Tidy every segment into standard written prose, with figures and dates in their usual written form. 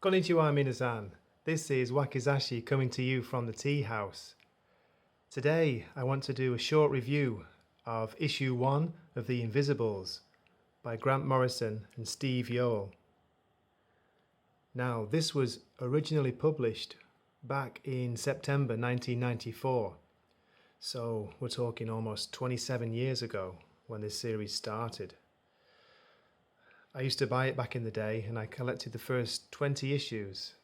Konnichiwa minasan. This is Wakizashi coming to you from the tea house. Today I want to do a short review of issue 1 of The Invisibles by Grant Morrison and Steve Yoel. Now this was originally published back in September 1994, so we're talking almost 27 years ago when this series started. I used to buy it back in the day and I collected the first 20 issues.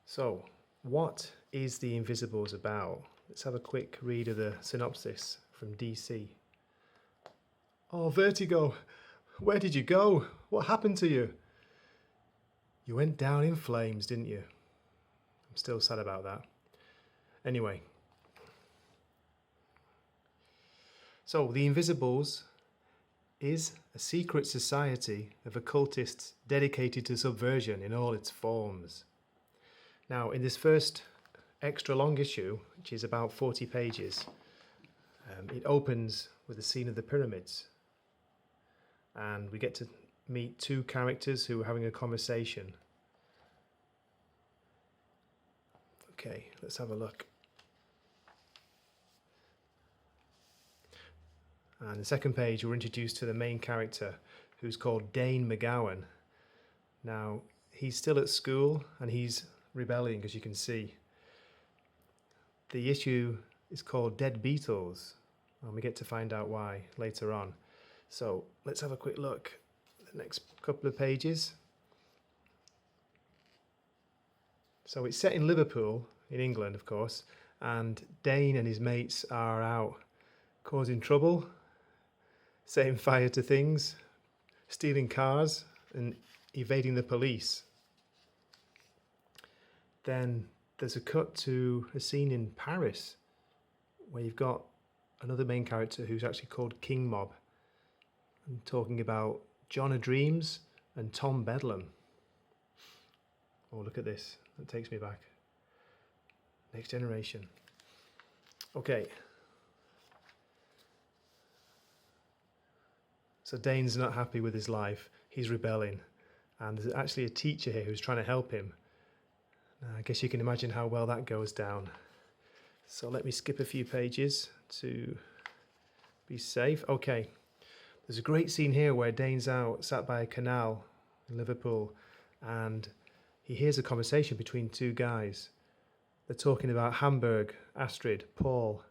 So, what is The Invisibles about? Let's have a quick read of the synopsis from DC. Oh, Vertigo! Where did you go? What happened to you? You went down in flames, didn't you? I'm still sad about that. Anyway. So, The Invisibles is a secret society of occultists dedicated to subversion in all its forms. Now, in this first extra long issue, which is about 40 pages, it opens with a scene of the pyramids. And we get to meet two characters who are having a conversation. Okay, let's have a look. And the second page, we're introduced to the main character, who's called Dane McGowan. Now, he's still at school and he's rebelling, as you can see. The issue is called Dead Beetles, and we get to find out why later on. So let's have a quick look at the next couple of pages. So it's set in Liverpool, in England, of course, and Dane and his mates are out causing trouble, setting fire to things, stealing cars and evading the police. Then there's a cut to a scene in Paris where you've got another main character who's actually called King Mob and talking about John O'Dreams and Tom Bedlam. Oh, look at this. That takes me back. Next Generation. Okay. So Dane's not happy with his life, he's rebelling, and there's actually a teacher here who's trying to help him. I guess you can imagine how well that goes down. So let me skip a few pages to be safe. Okay, there's a great scene here where Dane's out, sat by a canal in Liverpool, and he hears a conversation between two guys. They're talking about Hamburg, Astrid, Paul,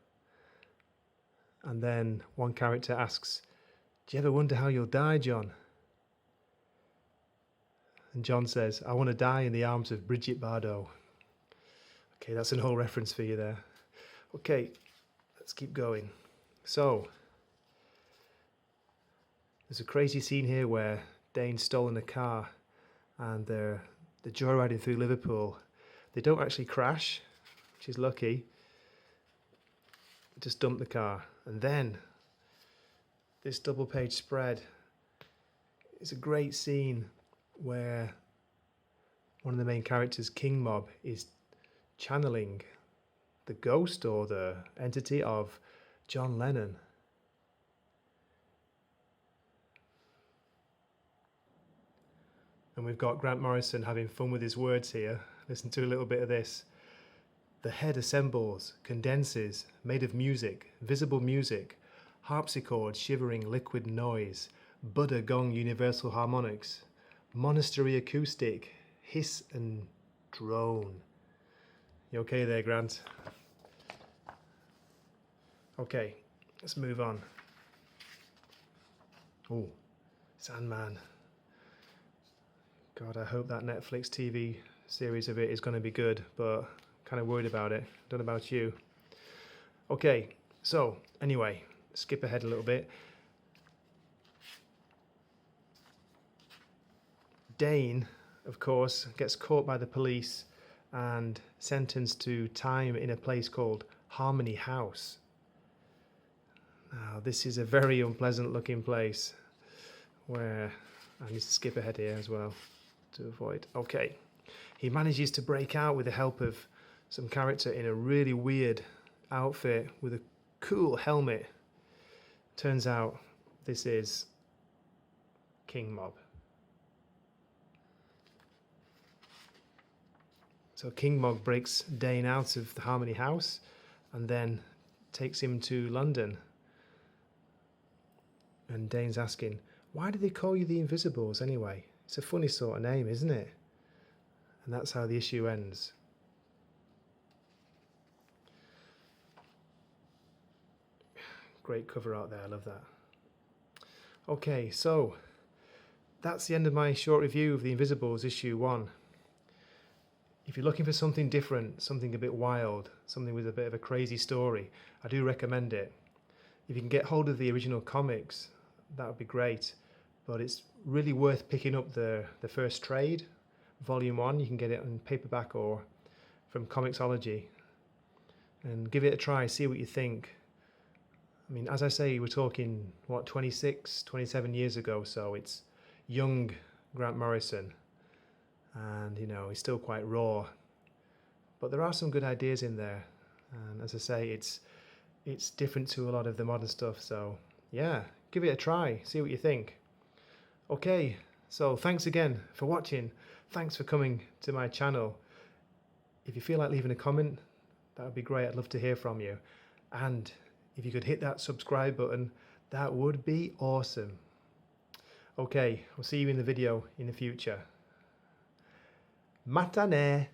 and then one character asks, "Do you ever wonder how you'll die, John?" And John says, "I want to die in the arms of Brigitte Bardot." Okay, that's an whole reference for you there. Okay, let's keep going. So, there's a crazy scene here where Dane's stolen a car and they're joyriding through Liverpool. They don't actually crash, which is lucky. Just dump the car. And then this double page spread is a great scene where one of the main characters, King Mob, is channeling the ghost or the entity of John Lennon. And we've got Grant Morrison having fun with his words here. Listen to a little bit of this. The head assembles, condenses, made of music, visible music, harpsichord shivering liquid noise, Buddha gong universal harmonics, monastery acoustic, hiss and drone. You okay there, Grant? Okay, let's move on. Oh, Sandman. God, I hope that Netflix TV series of it is going to be good, but I'm kind of worried about it. Don't know about you. Okay, so anyway, skip ahead a little bit. Dane, of course, gets caught by the police and sentenced to time in a place called Harmony House. Now, this is a very unpleasant looking place where I need to skip ahead here as well to avoid. Okay, he manages to break out with the help of some character in a really weird outfit with a cool helmet. Turns out this is King Mob. So King Mog breaks Dane out of the Harmony House and then takes him to London. And Dane's asking, why do they call you the Invisibles anyway? It's a funny sort of name, isn't it? And that's how the issue ends. Great cover art there, I love that. Okay, so that's the end of my short review of The Invisibles issue 1. If you're looking for something different, something a bit wild, something with a bit of a crazy story, I do recommend it. If you can get hold of the original comics, that would be great. But it's really worth picking up the first trade, volume 1. You can get it in paperback or from Comixology. And give it a try, see what you think. I mean, as I say, we're talking, what, 26, 27 years ago, so it's young Grant Morrison. And, you know, he's still quite raw. But there are some good ideas in there. And as I say, it's different to a lot of the modern stuff. So, yeah, give it a try, see what you think. Okay, so thanks again for watching. Thanks for coming to my channel. If you feel like leaving a comment, that would be great. I'd love to hear from you. And if you could hit that subscribe button, that would be awesome. Okay, I'll see you in the video in the future. Matane!